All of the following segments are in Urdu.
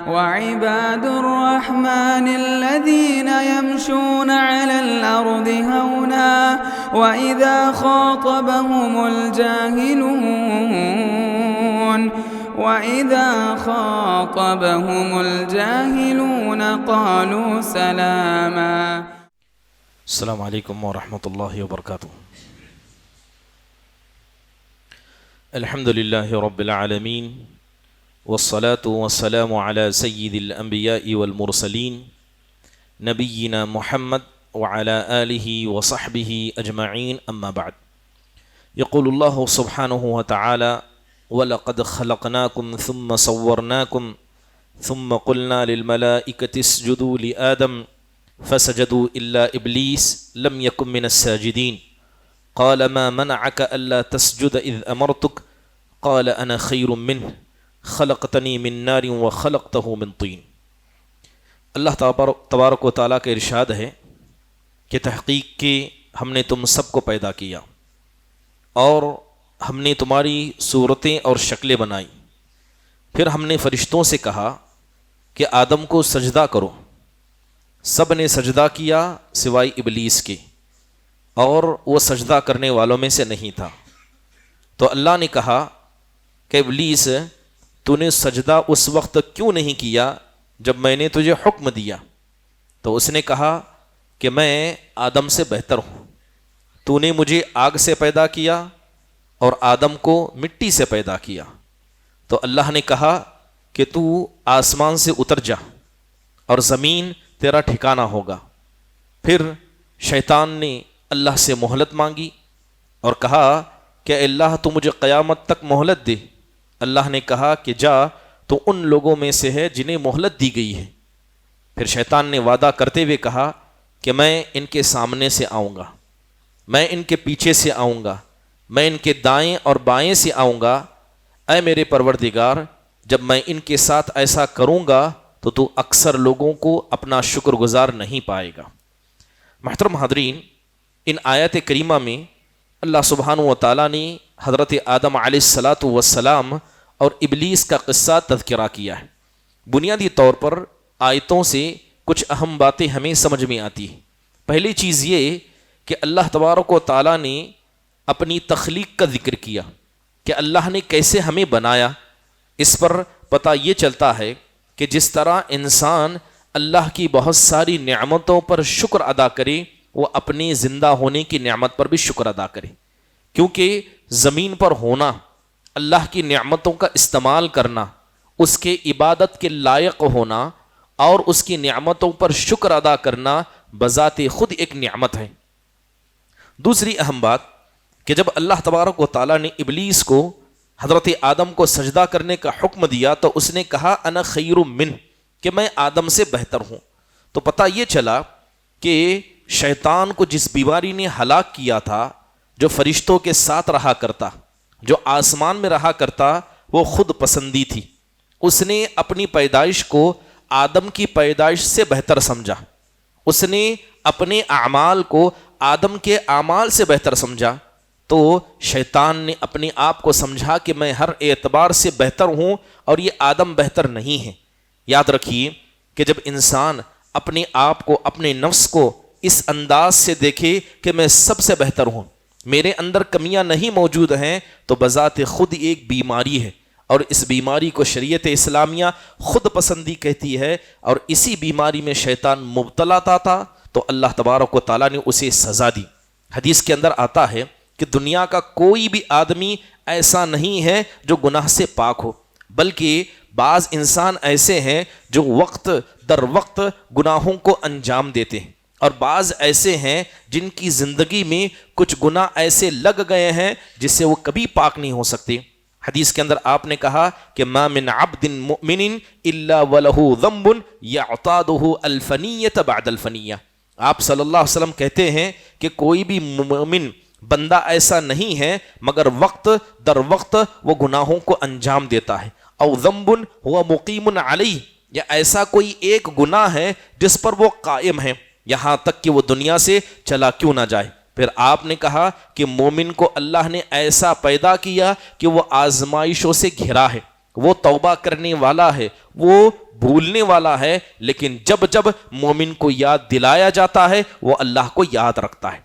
وعباد الرحمن الذين يمشون على الأرض هونا وإذا خاطبهم الجاهلون قالوا سلاما. السلام علیکم ورحمۃ اللہ وبرکاتہ. الحمد للہ رب العالمین والصلاة والسلام على سید الانبیاء والمرسلین نبینا محمد وعلى آلہ وصحبہ اجمعین اما بعد. یقول اللہ سبحانہ وتعالی وَلَقَدْ خَلَقْنَاكُمْ ثُمَّ صَوَّرْنَاكُمْ ثُمَّ قُلْنَا لِلْمَلَائِكَةِ اسْجُدُوا لِآدَمَ فسجدوا إلا إبليس لم يكن من الساجدين قال ما منعك ألا تسجد إذ أمرتك قال أنا خير منه خلقتني من نار وخلقته من طين. اللہ تبارک و تعالیٰ کا ارشاد ہے کہ تحقیق کہ ہم نے تم سب کو پیدا کیا اور ہم نے تمہاری صورتیں اور شکلیں بنائی. پھر ہم نے فرشتوں سے کہا کہ آدم کو سجدہ کرو. سب نے سجدہ کیا سوائے ابلیس کے، اور وہ سجدہ کرنے والوں میں سے نہیں تھا. تو اللہ نے کہا کہ ابلیس تو نے سجدہ اس وقت کیوں نہیں کیا جب میں نے تجھے حکم دیا؟ تو اس نے کہا کہ میں آدم سے بہتر ہوں. تو نے مجھے آگ سے پیدا کیا اور آدم کو مٹی سے پیدا کیا. تو اللہ نے کہا کہ تو آسمان سے اتر جا اور زمین تیرا ٹھکانہ ہوگا. پھر شیطان نے اللہ سے مہلت مانگی اور کہا کہ اللہ تو مجھے قیامت تک مہلت دے. اللہ نے کہا کہ جا تو ان لوگوں میں سے ہے جنہیں مہلت دی گئی ہے. پھر شیطان نے وعدہ کرتے ہوئے کہا کہ میں ان کے سامنے سے آؤں گا، میں ان کے پیچھے سے آؤں گا، میں ان کے دائیں اور بائیں سے آؤں گا. اے میرے پروردگار، جب میں ان کے ساتھ ایسا کروں گا تو اکثر لوگوں کو اپنا شکر گزار نہیں پائے گا. محترم حاضرین، ان آیات کریمہ میں اللہ سبحانہ و تعالیٰ نے حضرت آدم علیہ الصلاۃ والسلام اور ابلیس کا قصہ تذکرہ کیا ہے. بنیادی طور پر آیتوں سے کچھ اہم باتیں ہمیں سمجھ میں آتی ہیں. پہلی چیز یہ کہ اللہ تبارک و تعالیٰ نے اپنی تخلیق کا ذکر کیا کہ اللہ نے کیسے ہمیں بنایا. اس پر پتہ یہ چلتا ہے کہ جس طرح انسان اللہ کی بہت ساری نعمتوں پر شکر ادا کرے، وہ اپنی زندہ ہونے کی نعمت پر بھی شکر ادا کرے. کیونکہ زمین پر ہونا، اللہ کی نعمتوں کا استعمال کرنا، اس کے عبادت کے لائق ہونا اور اس کی نعمتوں پر شکر ادا کرنا بذات خود ایک نعمت ہے. دوسری اہم بات کہ جب اللہ تبارک و تعالیٰ نے ابلیس کو حضرت آدم کو سجدہ کرنے کا حکم دیا تو اس نے کہا انا خیر منہ، کہ میں آدم سے بہتر ہوں. تو پتہ یہ چلا کہ شیطان کو جس بیماری نے ہلاک کیا تھا، جو فرشتوں کے ساتھ رہا کرتا، جو آسمان میں رہا کرتا، وہ خود پسندی تھی. اس نے اپنی پیدائش کو آدم کی پیدائش سے بہتر سمجھا. اس نے اپنے اعمال کو آدم کے اعمال سے بہتر سمجھا. تو شیطان نے اپنے آپ کو سمجھا کہ میں ہر اعتبار سے بہتر ہوں اور یہ آدم بہتر نہیں ہے. یاد رکھیے کہ جب انسان اپنے آپ کو، اپنے نفس کو اس انداز سے دیکھے کہ میں سب سے بہتر ہوں، میرے اندر کمیاں نہیں موجود ہیں، تو بذات خود ایک بیماری ہے. اور اس بیماری کو شریعت اسلامیہ خود پسندی کہتی ہے. اور اسی بیماری میں شیطان مبتلا تھا تو اللہ تبارک و تعالیٰ نے اسے سزا دی. حدیث کے اندر آتا ہے کہ دنیا کا کوئی بھی آدمی ایسا نہیں ہے جو گناہ سے پاک ہو، بلکہ بعض انسان ایسے ہیں جو وقت در وقت گناہوں کو انجام دیتے ہیں، اور بعض ایسے ہیں جن کی زندگی میں کچھ گناہ ایسے لگ گئے ہیں جس سے وہ کبھی پاک نہیں ہو سکتے. حدیث کے اندر آپ نے کہا کہ ما من عبد مؤمن الا ولہ ذنب یعتادہ الفنیۃ بعد الفنیہ. آپ صلی اللہ علیہ وسلم کہتے ہیں کہ کوئی بھی مومن بندہ ایسا نہیں ہے مگر وقت در وقت وہ گناہوں کو انجام دیتا ہے. او ذنب هو مقیم علیہ، یا ایسا کوئی ایک گناہ ہے جس پر وہ قائم ہے یہاں تک کہ وہ دنیا سے چلا کیوں نہ جائے. پھر آپ نے کہا کہ مومن کو اللہ نے ایسا پیدا کیا کہ وہ آزمائشوں سے گھرا ہے. وہ توبہ کرنے والا ہے، وہ بھولنے والا ہے، لیکن جب جب مومن کو یاد دلایا جاتا ہے وہ اللہ کو یاد رکھتا ہے۔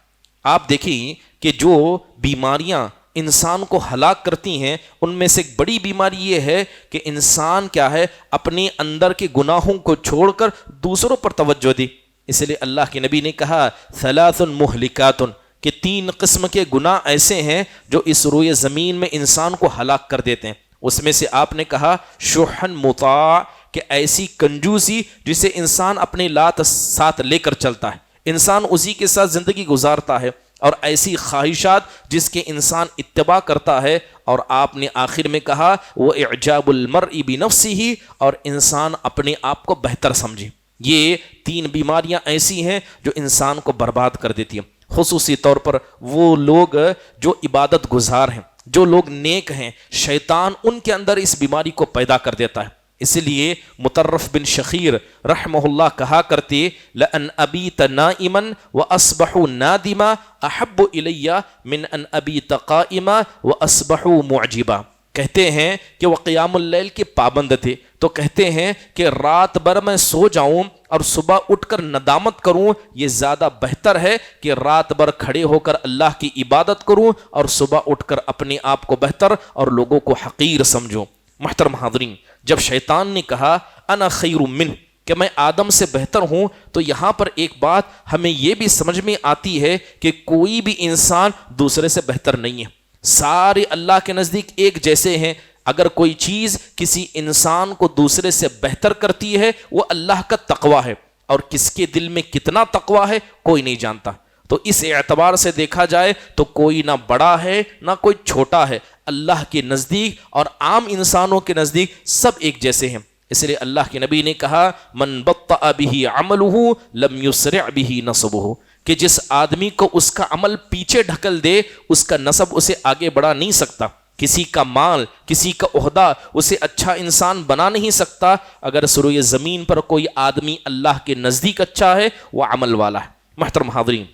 آپ دیکھیں کہ جو بیماریاں انسان کو ہلاک کرتی ہیں ان میں سے ایک بڑی بیماری یہ ہے کہ انسان کیا ہے، اپنے اندر کے گناہوں کو چھوڑ کر دوسروں پر توجہ دے۔ اس لیے اللہ کے نبی نے کہا ثلاث مہلکات، کہ 3 قسم کے گناہ ایسے ہیں جو اس روئے زمین میں انسان کو ہلاک کر دیتے ہیں۔ اس میں سے آپ نے کہا شحن مطاع، کہ ایسی کنجوسی جسے انسان اپنے لات ساتھ لے کر چلتا ہے، انسان اسی کے ساتھ زندگی گزارتا ہے، اور ایسی خواہشات جس کے انسان اتباع کرتا ہے، اور آپ نے آخر میں کہا وہ اعجاب المرء بنفسہ، اور انسان اپنے آپ کو بہتر سمجھے۔ یہ 3 بیماریاں ایسی ہیں جو انسان کو برباد کر دیتی ہیں۔ خصوصی طور پر وہ لوگ جو عبادت گزار ہیں، جو لوگ نیک ہیں، شیطان ان کے اندر اس بیماری کو پیدا کر دیتا ہے۔ اس لیے مطرف بن شخیر رحمہ اللہ کہا کرتے لَأَنْ أَبِيتَ نَائِمًا وَأَصْبَحُ نَادِمًا أَحَبُّ إِلَيَّ مِنْ أَنْ أَبِيتَ قَائِمًا وَأَصْبَحُ مُعْجِبًا۔ کہتے ہیں کہ وہ قیام اللیل کے پابند تھے، تو کہتے ہیں کہ رات بھر میں سو جاؤں اور صبح اٹھ کر ندامت کروں، یہ زیادہ بہتر ہے کہ رات بھر کھڑے ہو کر اللہ کی عبادت کروں اور صبح اٹھ کر اپنے آپ کو بہتر اور لوگوں کو حقیر سمجھوں۔ محترم حاضرین، جب شیطان نے کہا انا خیر منہ، کہ میں آدم سے بہتر ہوں، تو یہاں پر ایک بات ہمیں یہ بھی سمجھ میں آتی ہے کہ کوئی بھی انسان دوسرے سے بہتر نہیں ہے، سارے اللہ کے نزدیک ایک جیسے ہیں۔ اگر کوئی چیز کسی انسان کو دوسرے سے بہتر کرتی ہے وہ اللہ کا تقویٰ ہے، اور کس کے دل میں کتنا تقویٰ ہے کوئی نہیں جانتا۔ تو اس اعتبار سے دیکھا جائے تو کوئی نہ بڑا ہے نہ کوئی چھوٹا ہے، اللہ کے نزدیک اور عام انسانوں کے نزدیک سب ایک جیسے ہیں۔ اس لیے اللہ کے نبی نے کہا من بطأ به عملہ لم یسرع به نسبہ، کہ جس آدمی کو اس کا عمل پیچھے ڈھکل دے اس کا نسب اسے آگے بڑھا نہیں سکتا۔ کسی کا مال، کسی کا عہدہ اسے اچھا انسان بنا نہیں سکتا۔ اگر سروئے زمین پر کوئی آدمی اللہ کے نزدیک اچھا ہے وہ عمل والا ہے۔ محترم حاضرین،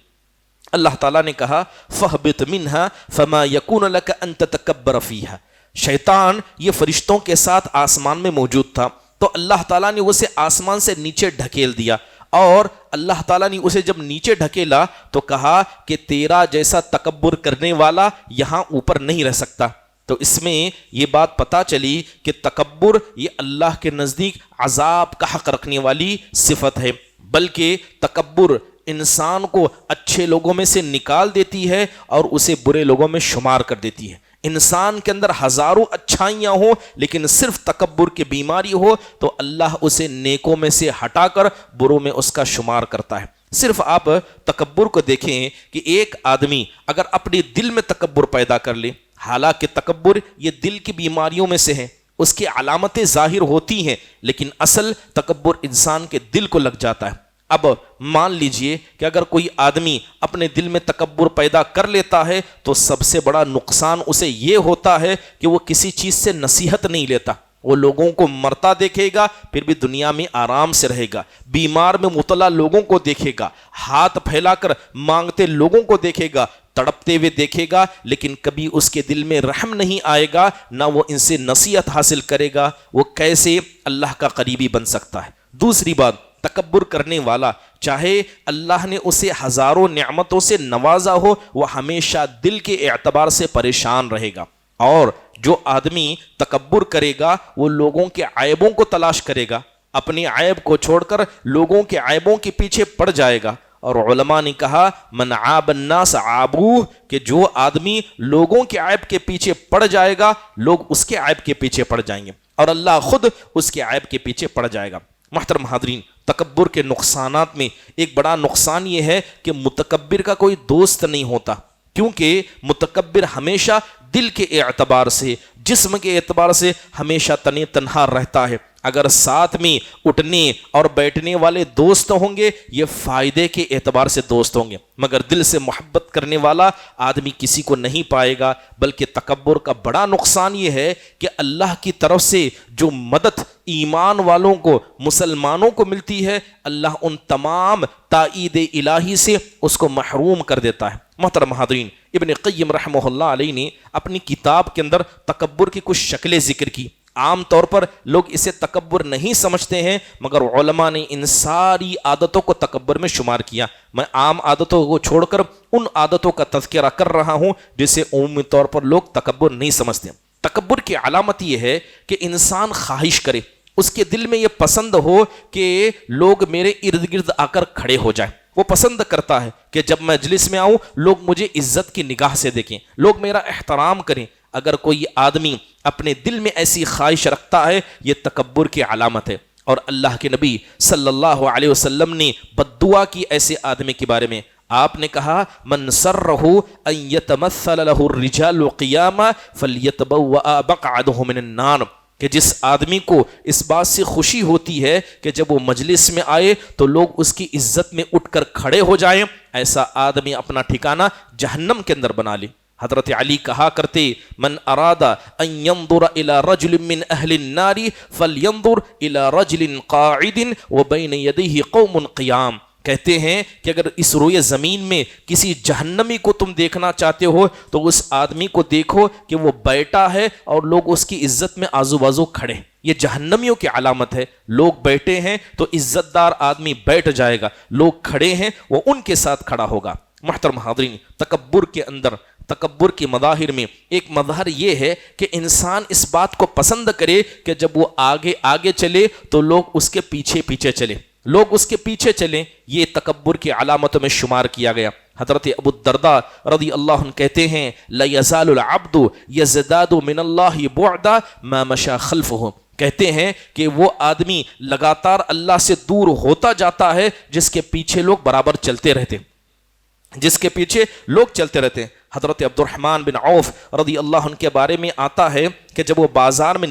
اللہ تعالیٰ نے کہا فَاهْبِطْ مِنْهَا فَمَا يَكُونُ لَكَ أَن تَتَكَبَّرَ فِيهَا۔ شیطان یہ فرشتوں کے ساتھ آسمان میں موجود تھا، تو اللہ تعالیٰ نے اسے آسمان سے نیچے ڈھکیل دیا، اور اللہ تعالیٰ نے اسے جب نیچے ڈھکیلا تو کہا کہ تیرا جیسا تکبر کرنے والا یہاں اوپر نہیں رہ سکتا۔ تو اس میں یہ بات پتا چلی کہ تکبر یہ اللہ کے نزدیک عذاب کا حق رکھنے والی صفت ہے، بلکہ تکبر انسان کو اچھے لوگوں میں سے نکال دیتی ہے اور اسے برے لوگوں میں شمار کر دیتی ہے۔ انسان کے اندر ہزاروں اچھائیاں ہوں لیکن صرف تکبر کی بیماری ہو تو اللہ اسے نیکوں میں سے ہٹا کر بروں میں اس کا شمار کرتا ہے۔ صرف آپ تکبر کو دیکھیں کہ ایک آدمی اگر اپنے دل میں تکبر پیدا کر لے، حالانکہ تکبر یہ دل کی بیماریوں میں سے ہے، اس کی علامتیں ظاہر ہوتی ہیں، لیکن اصل تکبر انسان کے دل کو لگ جاتا ہے۔ اب مان لیجئے کہ اگر کوئی آدمی اپنے دل میں تکبر پیدا کر لیتا ہے تو سب سے بڑا نقصان اسے یہ ہوتا ہے کہ وہ کسی چیز سے نصیحت نہیں لیتا، وہ لوگوں کو مرتا دیکھے گا پھر بھی دنیا میں آرام سے رہے گا، بیمار میں مبتلا لوگوں کو دیکھے گا، ہاتھ پھیلا کر مانگتے لوگوں کو دیکھے گا، تڑپتے ہوئے دیکھے گا، لیکن کبھی اس کے دل میں رحم نہیں آئے گا، نہ وہ ان سے نصیحت حاصل کرے گا۔ وہ کیسے اللہ کا قریبی بن سکتا ہے؟ دوسری بات، تکبر کرنے والا چاہے اللہ نے اسے ہزاروں نعمتوں سے نوازا ہو، وہ ہمیشہ دل کے اعتبار سے پریشان رہے گا، اور جو آدمی تکبر کرے گا وہ لوگوں کے عیبوں کو تلاش کرے گا، اپنی عیب کو چھوڑ کر لوگوں کے عیبوں کے پیچھے پڑ جائے گا۔ اور علماء نے کہا من عاب الناس عابوہ، کہ جو آدمی لوگوں کے عیب کے پیچھے پڑ جائے گا لوگ اس کے عیب کے پیچھے پڑ جائیں گے، اور اللہ خود اس کے عیب کے پیچھے پڑ جائے گا۔ محترم حاضرین، تکبر کے نقصانات میں ایک بڑا نقصان یہ ہے کہ متکبر کا کوئی دوست نہیں ہوتا، کیونکہ متکبر ہمیشہ دل کے اعتبار سے، جسم کے اعتبار سے ہمیشہ تنے تنہا رہتا ہے۔ اگر ساتھ میں اٹھنے اور بیٹھنے والے دوست ہوں گے یہ فائدے کے اعتبار سے دوست ہوں گے، مگر دل سے محبت کرنے والا آدمی کسی کو نہیں پائے گا۔ بلکہ تکبر کا بڑا نقصان یہ ہے کہ اللہ کی طرف سے جو مدد ایمان والوں کو، مسلمانوں کو ملتی ہے، اللہ ان تمام تائید الہی سے اس کو محروم کر دیتا ہے۔ محترم حاضرین، ابن قیم رحمہ اللہ علیہ نے اپنی کتاب کے اندر تکبر کی کچھ شکلیں ذکر کی۔ عام طور پر لوگ اسے تکبر نہیں سمجھتے ہیں، مگر علماء نے ان ساری عادتوں کو تکبر میں شمار کیا۔ میں عام عادتوں کو چھوڑ کر ان عادتوں کا تذکرہ کر رہا ہوں جسے عمومی طور پر لوگ تکبر نہیں سمجھتے۔ تکبر کی علامت یہ ہے کہ انسان خواہش کرے، اس کے دل میں یہ پسند ہو کہ لوگ میرے ارد گرد آ کر کھڑے ہو جائیں۔ وہ پسند کرتا ہے کہ جب میں مجلس میں آؤں لوگ مجھے عزت کی نگاہ سے دیکھیں، لوگ میرا احترام کریں۔ اگر کوئی آدمی اپنے دل میں ایسی خواہش رکھتا ہے یہ تکبر کی علامت ہے، اور اللہ کے نبی صلی اللہ علیہ وسلم نے بد دعا کی ایسے آدمی کے بارے میں۔ آپ نے کہا من سرہ ان یتمثل لہ الرجال قیاما فلیتبوأ مقعدہ من النار، کہ جس آدمی کو اس بات سے خوشی ہوتی ہے کہ جب وہ مجلس میں آئے تو لوگ اس کی عزت میں اٹھ کر کھڑے ہو جائیں، ایسا آدمی اپنا ٹھکانہ جہنم کے اندر بنا لے۔ حضرت علی کہا کرتے من اراد ان ينظر الى رجل من اہل النار فلينظر الى رجل قاعد وبين يديه قوم قیام، کہتے ہیں کہ اگر اس روئے زمین میں کسی جہنمی کو تم دیکھنا چاہتے ہو تو اس آدمی کو دیکھو کہ وہ بیٹھا ہے اور لوگ اس کی عزت میں آزو بازو کھڑے۔ یہ جہنمیوں کی علامت ہے، لوگ بیٹھے ہیں تو عزت دار آدمی بیٹھ جائے گا، لوگ کھڑے ہیں وہ ان کے ساتھ کھڑا ہوگا۔ محترم حاضرین، تکبر کے اندر، تکبر کے مظاہر میں ایک مظہر یہ ہے کہ انسان اس بات کو پسند کرے کہ جب وہ آگے آگے چلے تو لوگ اس کے پیچھے پیچھے چلے، لوگ اس کے پیچھے چلیں۔ یہ تکبر کی علامتوں میں شمار کیا گیا۔ حضرت ابو الدرداء رضی اللہ عنہ کہتے ہیں لا یزال العبد یزداد من اللہ بعدا ما مشى خلفہ، کہتے ہیں کہ وہ آدمی لگاتار اللہ سے دور ہوتا جاتا ہے جس کے پیچھے لوگ برابر چلتے رہتے، جس کے پیچھے لوگ چلتے رہتے ہیں۔ حضرت عبد الرحمن بن عوف رضی اللہ عنہ کے بارے میں آتا ہے کہ جب وہ بازار میں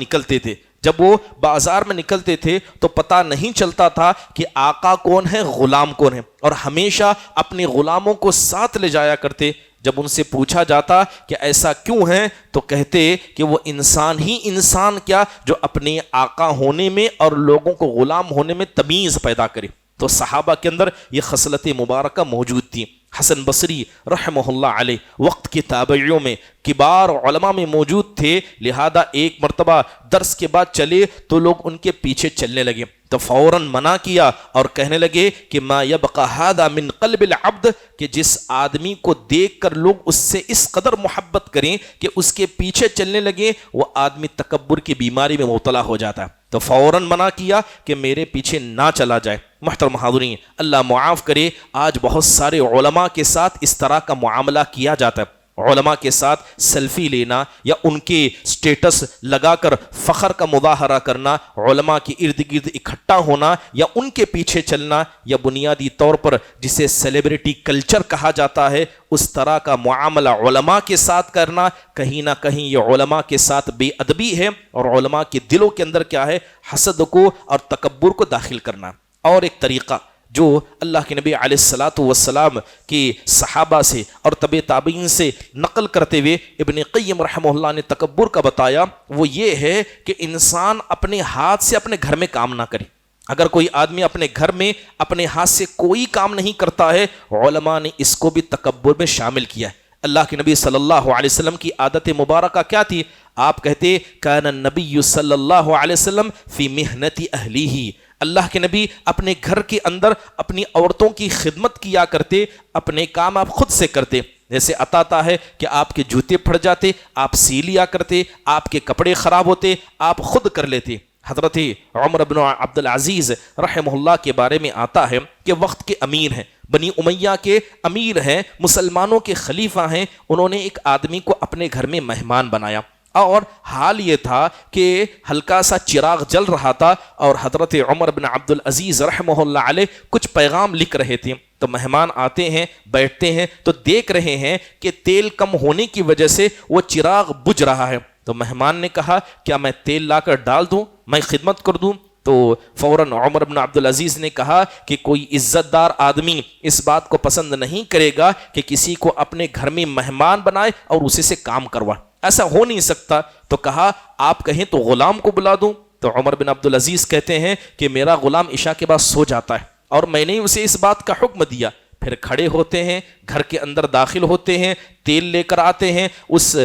نکلتے تھے، تو پتہ نہیں چلتا تھا کہ آقا کون ہے، غلام کون ہے، اور ہمیشہ اپنے غلاموں کو ساتھ لے جایا کرتے۔ جب ان سے پوچھا جاتا کہ ایسا کیوں ہے تو کہتے کہ وہ انسان ہی انسان کیا جو اپنے آقا ہونے میں اور لوگوں کو غلام ہونے میں تمیز پیدا کرے۔ تو صحابہ کے اندر یہ خصلت مبارکہ موجود تھی۔ حسن بصری رحمہ اللہ علیہ وقت کے تابعیوں میں کبار علماء میں موجود تھے، لہذا ایک مرتبہ درس کے بعد چلے تو لوگ ان کے پیچھے چلنے لگے تو فوراً منع کیا اور کہنے لگے کہ ما یبقى هذا من قلب العبد، کہ جس آدمی کو دیکھ کر لوگ اس سے اس قدر محبت کریں کہ اس کے پیچھے چلنے لگے، وہ آدمی تکبر کی بیماری میں مبتلا ہو جاتا ہے۔ تو فوراً منع کیا کہ میرے پیچھے نہ چلا جائے۔ محترم حاضرین، اللہ معاف کرے، آج بہت سارے علماء کے ساتھ اس طرح کا معاملہ کیا جاتا ہے۔ علماء کے ساتھ سیلفی لینا یا ان کے سٹیٹس لگا کر فخر کا مظاہرہ کرنا، علماء کی ارد گرد اکٹھا ہونا یا ان کے پیچھے چلنا، یا بنیادی طور پر جسے سیلیبریٹی کلچر کہا جاتا ہے اس طرح کا معاملہ علماء کے ساتھ کرنا، کہیں نہ کہیں یہ علماء کے ساتھ بے ادبی ہے، اور علماء کے دلوں کے اندر کیا ہے، حسد کو اور تکبر کو داخل کرنا۔ اور ایک طریقہ جو اللہ کے نبی علیہ الصلاۃ والسلام کی صحابہ سے اور تبع تابعین سے نقل کرتے ہوئے ابن قیم رحمہ اللہ نے تکبر کا بتایا، وہ یہ ہے کہ انسان اپنے ہاتھ سے اپنے گھر میں کام نہ کرے۔ اگر کوئی آدمی اپنے گھر میں اپنے ہاتھ سے کوئی کام نہیں کرتا ہے، علماء نے اس کو بھی تکبر میں شامل کیا ہے۔ اللہ کے نبی صلی اللہ علیہ وسلم کی عادت مبارکہ کیا تھی؟ آپ کہتے کان النبی صلی اللہ علیہ وسلم فی محنت اہلیہ، اللہ کے نبی اپنے گھر کے اندر اپنی عورتوں کی خدمت کیا کرتے، اپنے کام آپ خود سے کرتے۔ جیسے عطا ہے کہ آپ کے جوتے پھٹ جاتے، آپ سی لیا کرتے، آپ کے کپڑے خراب ہوتے، آپ خود کر لیتے۔ حضرت عمر بن عبد العزیز رحمہ اللہ کے بارے میں آتا ہے کہ وقت کے امیر ہیں، بنی امیہ کے امیر ہیں، مسلمانوں کے خلیفہ ہیں، انہوں نے ایک آدمی کو اپنے گھر میں مہمان بنایا، اور حال یہ تھا کہ ہلکا سا چراغ جل رہا تھا اور حضرت عمر بن عبد العزیز رحمہ اللہ علیہ کچھ پیغام لکھ رہے تھے۔ تو مہمان آتے ہیں، بیٹھتے ہیں تو دیکھ رہے ہیں کہ تیل کم ہونے کی وجہ سے وہ چراغ بجھ رہا ہے۔ تو مہمان نے کہا کیا میں تیل لا کر ڈال دوں، میں خدمت کر دوں؟ تو فوراً عمر بن عبد العزیز نے کہا کہ کوئی عزت دار آدمی اس بات کو پسند نہیں کرے گا کہ کسی کو اپنے گھر میں مہمان بنائے اور اسی سے کام کروائے، ایسا ہو نہیں سکتا۔ تو کہا آپ کہیں تو غلام کو بلا دوں؟ تو عمر بن عبد العزیز کہتے ہیں کہ میرا غلام عشاء کے بعد سو جاتا ہے اور میں نے اسے اس بات کا حکم دیا۔ پھر کھڑے ہوتے ہیں، گھر کے اندر داخل ہوتے ہیں، تیل لے کر آتے ہیں، اس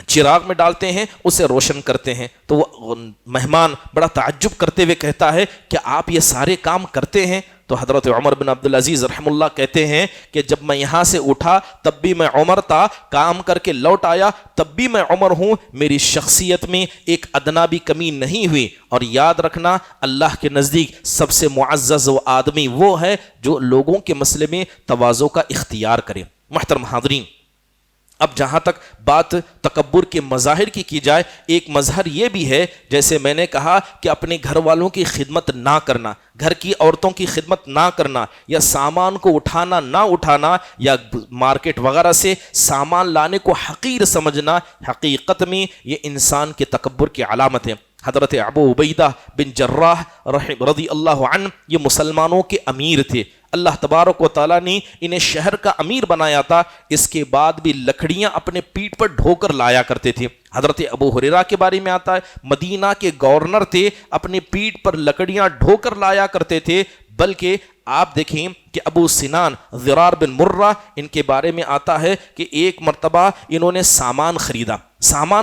چراغ میں ڈالتے ہیں اسے روشن کرتے ہیں، تو وہ مہمان بڑا تعجب کرتے ہوئے کہتا ہے کہ آپ یہ سارے کام کرتے ہیں؟ تو حضرت عمر بن عبدالعزیز رحم اللہ کہتے ہیں کہ جب میں یہاں سے اٹھا تب بھی میں عمر تھا، کام کر کے لوٹ آیا تب بھی میں عمر ہوں، میری شخصیت میں ایک ادنا بھی کمی نہیں ہوئی۔ اور یاد رکھنا، اللہ کے نزدیک سب سے معزز و آدمی وہ ہے جو لوگوں کے مسئلے میں تواضع کا اختیار کرے۔ محترم حاضرین، اب جہاں تک بات تکبر کے مظاہر کی جائے، ایک مظہر یہ بھی ہے، جیسے میں نے کہا کہ اپنے گھر والوں کی خدمت نہ کرنا، گھر کی عورتوں کی خدمت نہ کرنا، یا سامان کو اٹھانا نہ اٹھانا، یا مارکیٹ وغیرہ سے سامان لانے کو حقیر سمجھنا، حقیقت میں یہ انسان کے تکبر کی علامت ہے۔ حضرت ابو عبیدہ بن جراح رضی اللہ عنہ یہ مسلمانوں کے امیر تھے، اللہ تبارک و تعالیٰ نے انہیں شہر کا امیر بنایا تھا، اس کے بعد بھی لکڑیاں اپنے پیٹھ پر ڈھو کر لایا کرتے تھے۔ حضرت ابو ہریرہ کے بارے میں آتا ہے، مدینہ کے گورنر تھے، اپنے پیٹھ پر لکڑیاں ڈھو کر لایا کرتے تھے۔ بلکہ آپ دیکھیں کہ ابو سنان ضرار بن مرہ، ان کے بارے میں آتا ہے کہ ایک مرتبہ انہوں نے سامان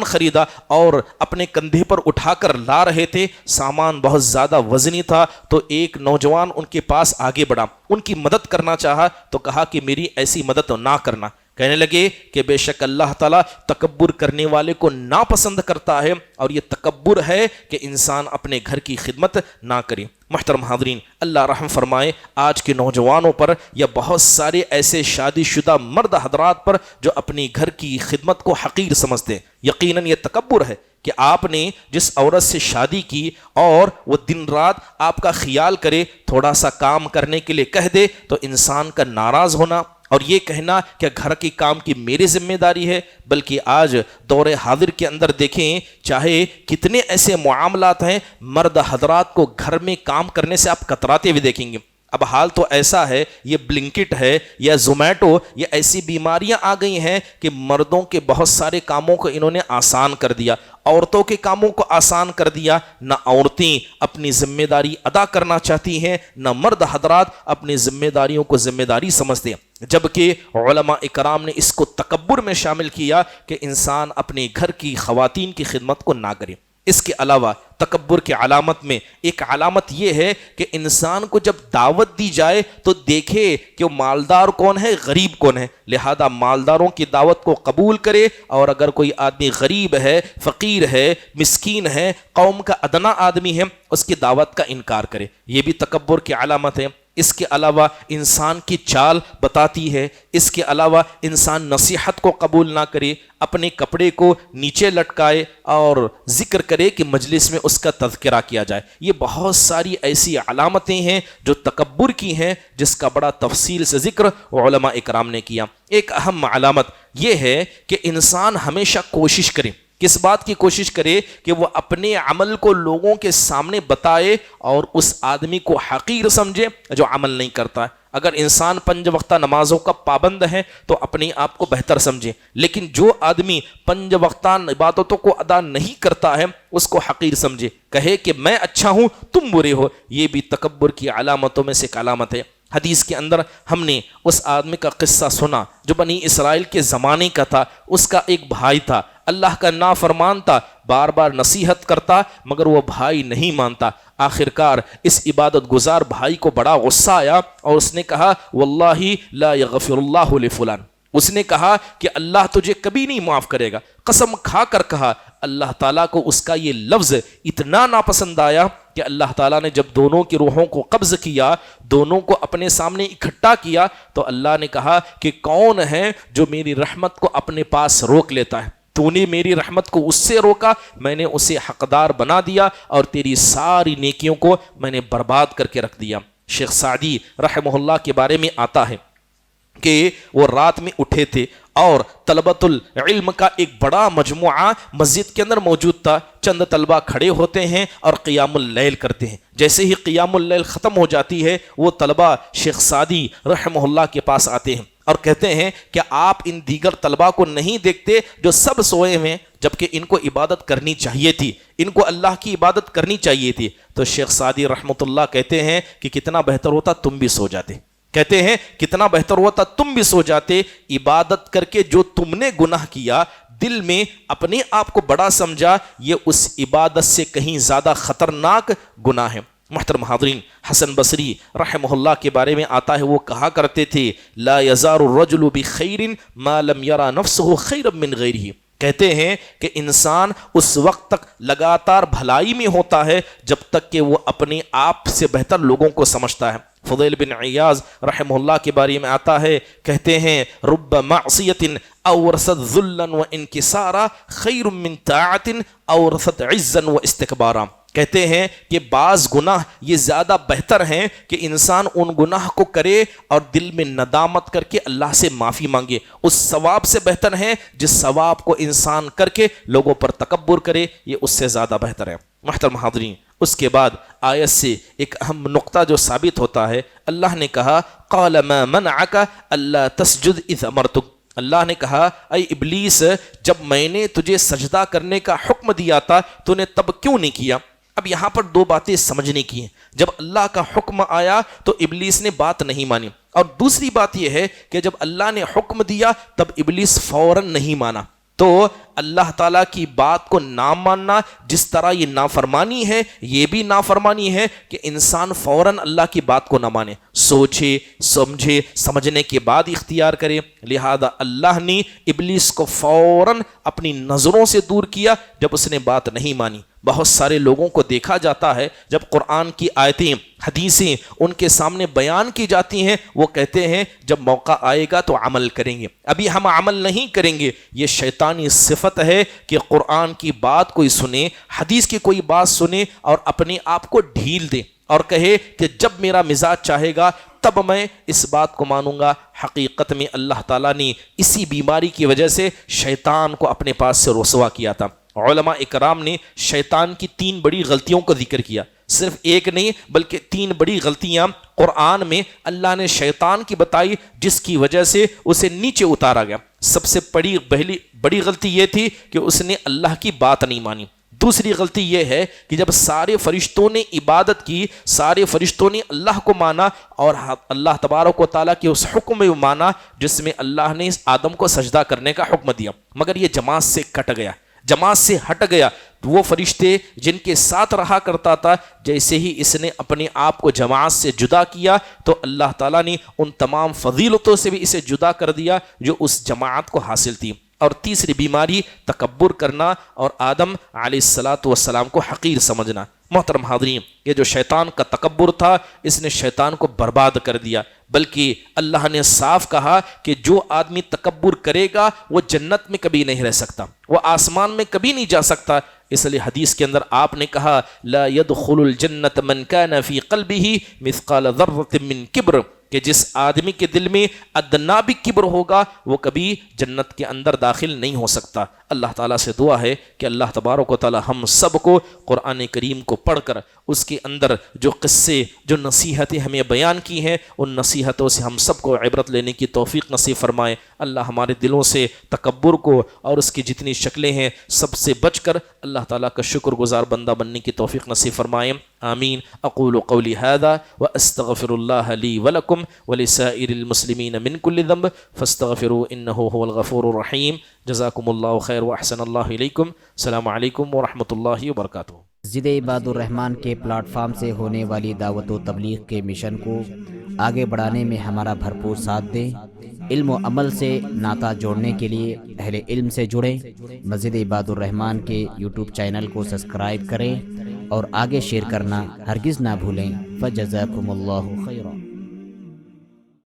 خریدا اور اپنے کندھے پر اٹھا کر لا رہے تھے، سامان بہت زیادہ وزنی تھا، تو ایک نوجوان ان کے پاس آگے بڑھا، ان کی مدد کرنا چاہا تو کہا کہ میری ایسی مدد نہ کرنا۔ کہنے لگے کہ بے شک اللہ تعالیٰ تکبر کرنے والے کو ناپسند کرتا ہے، اور یہ تکبر ہے کہ انسان اپنے گھر کی خدمت نہ کرے۔ محترم حاضرین، اللہ رحم فرمائے آج کے نوجوانوں پر یا بہت سارے ایسے شادی شدہ مرد حضرات پر جو اپنی گھر کی خدمت کو حقیر سمجھتے ہیں۔ یقیناً یہ تکبر ہے کہ آپ نے جس عورت سے شادی کی اور وہ دن رات آپ کا خیال کرے، تھوڑا سا کام کرنے کے لیے کہہ دے تو انسان کا ناراض ہونا اور یہ کہنا کہ گھر کے کام کی میری ذمہ داری ہے۔ بلکہ آج دور حاضر کے اندر دیکھیں، چاہے کتنے ایسے معاملات ہیں، مرد حضرات کو گھر میں کام کرنے سے آپ کتراتے ہوئے دیکھیں گے۔ اب حال تو ایسا ہے، یہ بلنکٹ ہے یا زومیٹو، یہ ایسی بیماریاں آ گئی ہیں کہ مردوں کے بہت سارے کاموں کو انہوں نے آسان کر دیا، عورتوں کے کاموں کو آسان کر دیا۔ نہ عورتیں اپنی ذمہ داری ادا کرنا چاہتی ہیں، نہ مرد حضرات اپنی ذمہ داریوں کو ذمہ داری سمجھتے ہیں، جبکہ علماء اکرام نے اس کو تکبر میں شامل کیا کہ انسان اپنے گھر کی خواتین کی خدمت کو نہ کرے۔ اس کے علاوہ تکبر کی علامت میں ایک علامت یہ ہے کہ انسان کو جب دعوت دی جائے تو دیکھے کہ وہ مالدار کون ہے، غریب کون ہے، لہذا مالداروں کی دعوت کو قبول کرے، اور اگر کوئی آدمی غریب ہے، فقیر ہے، مسکین ہے، قوم کا ادنا آدمی ہے، اس کی دعوت کا انکار کرے۔ یہ بھی تکبر کی علامت ہے۔ اس کے علاوہ انسان کی چال بتاتی ہے، اس کے علاوہ انسان نصیحت کو قبول نہ کرے، اپنے کپڑے کو نیچے لٹکائے اور ذکر کرے کہ مجلس میں اس کا تذکرہ کیا جائے۔ یہ بہت ساری ایسی علامتیں ہیں جو تکبر کی ہیں، جس کا بڑا تفصیل سے ذکر علماء اکرام نے کیا۔ ایک اہم علامت یہ ہے کہ انسان ہمیشہ کوشش کرے، کس بات کی کوشش کرے کہ وہ اپنے عمل کو لوگوں کے سامنے بتائے اور اس آدمی کو حقیر سمجھے جو عمل نہیں کرتا ہے۔ اگر انسان 5 وقتہ نمازوں کا پابند ہے تو اپنے آپ کو بہتر سمجھے، لیکن جو آدمی 5 وقتہ عبادتوں کو ادا نہیں کرتا ہے اس کو حقیر سمجھے، کہے کہ میں اچھا ہوں تم برے ہو۔ یہ بھی تکبر کی علامتوں میں سے ایک علامت ہے۔ حدیث کے اندر ہم نے اس آدمی کا قصہ سنا جو بنی اسرائیل کے زمانے کا تھا۔ اس کا ایک بھائی تھا، اللہ کا نافرمان تھا، بار بار نصیحت کرتا مگر وہ بھائی نہیں مانتا۔ آخرکار اس عبادت گزار بھائی کو بڑا غصہ آیا اور اس نے کہا واللہ لا یغفر اللہ لفلان، اس نے کہا کہ اللہ تجھے کبھی نہیں معاف کرے گا، قسم کھا کر کہا۔ اللہ تعالیٰ کو اس کا یہ لفظ اتنا ناپسند آیا کہ اللہ تعالیٰ نے جب دونوں کی روحوں کو قبض کیا، دونوں کو اپنے سامنے اکٹھا کیا، تو اللہ نے کہا کہ کون ہے جو میری رحمت کو اپنے پاس روک لیتا ہے؟ تو نے میری رحمت کو اس سے روکا، میں نے اسے حقدار بنا دیا اور تیری ساری نیکیوں کو میں نے برباد کر کے رکھ دیا۔ شیخ سعدی رحمہ اللہ کے بارے میں آتا ہے کہ وہ رات میں اٹھے تھے اور طلبۃ العلم کا ایک بڑا مجموعہ مسجد کے اندر موجود تھا۔ چند طلبہ کھڑے ہوتے ہیں اور قیام اللیل کرتے ہیں۔ جیسے ہی قیام اللیل ختم ہو جاتی ہے، وہ طلبہ شیخ سعدی رحمہ اللہ کے پاس آتے ہیں اور کہتے ہیں کہ آپ ان دیگر طلبہ کو نہیں دیکھتے جو سب سوئے ہوئے، جبکہ ان کو عبادت کرنی چاہیے تھی، ان کو اللہ کی عبادت کرنی چاہیے تھی۔ تو شیخ سعدی رحمۃ اللہ کہتے ہیں کہ کتنا بہتر ہوتا تم بھی سو جاتے، کہتے ہیں کتنا بہتر ہوتا تم بھی سو جاتے، عبادت کر کے جو تم نے گناہ کیا دل میں اپنے آپ کو بڑا سمجھا، یہ اس عبادت سے کہیں زیادہ خطرناک گناہ ہے۔ محترم حاضرین، حسن بصری رحمہ اللہ کے بارے میں آتا ہے، وہ کہا کرتے تھے لا یزار الرجل بخیر ما لم یرى نفسه خیرا من غیرہ، کہتے ہیں کہ انسان اس وقت تک لگاتار بھلائی میں ہوتا ہے جب تک کہ وہ اپنے آپ سے بہتر لوگوں کو سمجھتا ہے۔ فضیل بن عیاض رحمہ اللہ کے بارے میں آتا ہے، کہتے ہیں رب معصیت اورثت ذلا وانکسارا خیر من طاعت اورثت عزا واستکبارا، کہتے ہیں کہ بعض گناہ یہ زیادہ بہتر ہیں کہ انسان ان گناہ کو کرے اور دل میں ندامت کر کے اللہ سے معافی مانگے، اس ثواب سے بہتر ہے جس ثواب کو انسان کر کے لوگوں پر تکبر کرے، یہ اس سے زیادہ بہتر ہے۔ محترم حاضرین، اس کے بعد آیت سے ایک اہم نقطہ جو ثابت ہوتا ہے، اللہ نے کہا قال ما منعک الا تسجد اذ امرتک، اللہ نے کہا اے ابلیس جب میں نے تجھے سجدہ کرنے کا حکم دیا تھا تو نے تب کیوں نہیں کیا؟ اب یہاں پر دو باتیں سمجھنے کی ہیں، جب اللہ کا حکم آیا تو ابلیس نے بات نہیں مانی، اور دوسری بات یہ ہے کہ جب اللہ نے حکم دیا تب ابلیس فوراً نہیں مانا۔ تو اللہ تعالیٰ کی بات کو نہ ماننا جس طرح یہ نافرمانی ہے، یہ بھی نافرمانی ہے کہ انسان فوراً اللہ کی بات کو نہ مانے، سوچے سمجھے سمجھنے کے بعد اختیار کرے۔ لہذا اللہ نے ابلیس کو فوراً اپنی نظروں سے دور کیا جب اس نے بات نہیں مانی۔ بہت سارے لوگوں کو دیکھا جاتا ہے جب قرآن کی آیتیں حدیثیں ان کے سامنے بیان کی جاتی ہیں، وہ کہتے ہیں جب موقع آئے گا تو عمل کریں گے، ابھی ہم عمل نہیں کریں گے۔ یہ شیطانی صفت ہے کہ قرآن کی بات کوئی سنے، حدیث کی کوئی بات سنے اور اپنے آپ کو ڈھیل دے اور کہے کہ جب میرا مزاج چاہے گا تب میں اس بات کو مانوں گا۔ حقیقت میں اللہ تعالیٰ نے اسی بیماری کی وجہ سے شیطان کو اپنے پاس سے رسوا کیا تھا۔ علماء اکرام نے شیطان کی 3 بڑی غلطیوں کو ذکر کیا، صرف ایک نہیں بلکہ 3 بڑی غلطیاں قرآن میں اللہ نے شیطان کی بتائی جس کی وجہ سے اسے نیچے اتارا گیا۔ سب سے بڑی غلطی یہ تھی کہ اس نے اللہ کی بات نہیں مانی۔ دوسری غلطی یہ ہے کہ جب سارے فرشتوں نے عبادت کی، سارے فرشتوں نے اللہ کو مانا اور اللہ تبارک و تعالیٰ کے اس حکم میں مانا جس میں اللہ نے اس آدم کو سجدہ کرنے کا حکم دیا، مگر یہ جماعت سے کٹ گیا، جماعت سے ہٹ گیا۔ وہ فرشتے جن کے ساتھ رہا کرتا تھا، جیسے ہی اس نے اپنے آپ کو جماعت سے جدا کیا تو اللہ تعالیٰ نے ان تمام فضیلتوں سے بھی اسے جدا کر دیا جو اس جماعت کو حاصل تھی۔ اور تیسری بیماری تکبر کرنا اور آدم علیہ السلام کو حقیر سمجھنا۔ محترم حاضرین، یہ جو شیطان کا تکبر تھا اس نے شیطان کو برباد کر دیا، بلکہ اللہ نے صاف کہا کہ جو آدمی تکبر کرے گا وہ جنت میں کبھی نہیں رہ سکتا، وہ آسمان میں کبھی نہیں جا سکتا۔ اس لیے حدیث کے اندر آپ نے کہا لا يدخل الجنت من كان في قلبه مثقال ذرة من کبر، کہ جس آدمی کے دل میں ادنا بھی کبر ہوگا وہ کبھی جنت کے اندر داخل نہیں ہو سکتا۔ اللہ تعالیٰ سے دعا ہے کہ اللہ تبارک و تعالیٰ ہم سب کو قرآن کریم کو پڑھ کر اس کے اندر جو قصے جو نصیحتیں ہمیں بیان کی ہیں ان نصیحتوں سے ہم سب کو عبرت لینے کی توفیق نصیب فرمائے۔ اللہ ہمارے دلوں سے تکبر کو اور اس کی جتنی شکلیں ہیں سب سے بچ کر اللہ تعالیٰ کا شکر گزار بندہ بننے کی توفیق نصیب فرمائے۔ آمین۔ اقول قولی هذا واستغفر الله لي ولكم ولسائر المسلمين من كل ذنب فاستغفروا انه هو الغفور الرحيم۔ جزاكم الله خير واحسن الله اليكم۔ السلام عليكم ورحمۃ اللہ وبرکاتہ۔ مسجد عباد الرحمن کے پلیٹ فارم سے ہونے والی دعوت و تبلیغ کے مشن کو آگے بڑھانے میں ہمارا بھرپور ساتھ دیں۔ علم و عمل سے ناطہ جوڑنے کے لیے اہل علم سے جڑیں۔ مسجد عباد الرحمن کے یوٹیوب چینل کو سبسکرائب کریں اور آگے شیئر کرنا ہرگز نہ بھولیں۔ فجزاکم اللہ خیر۔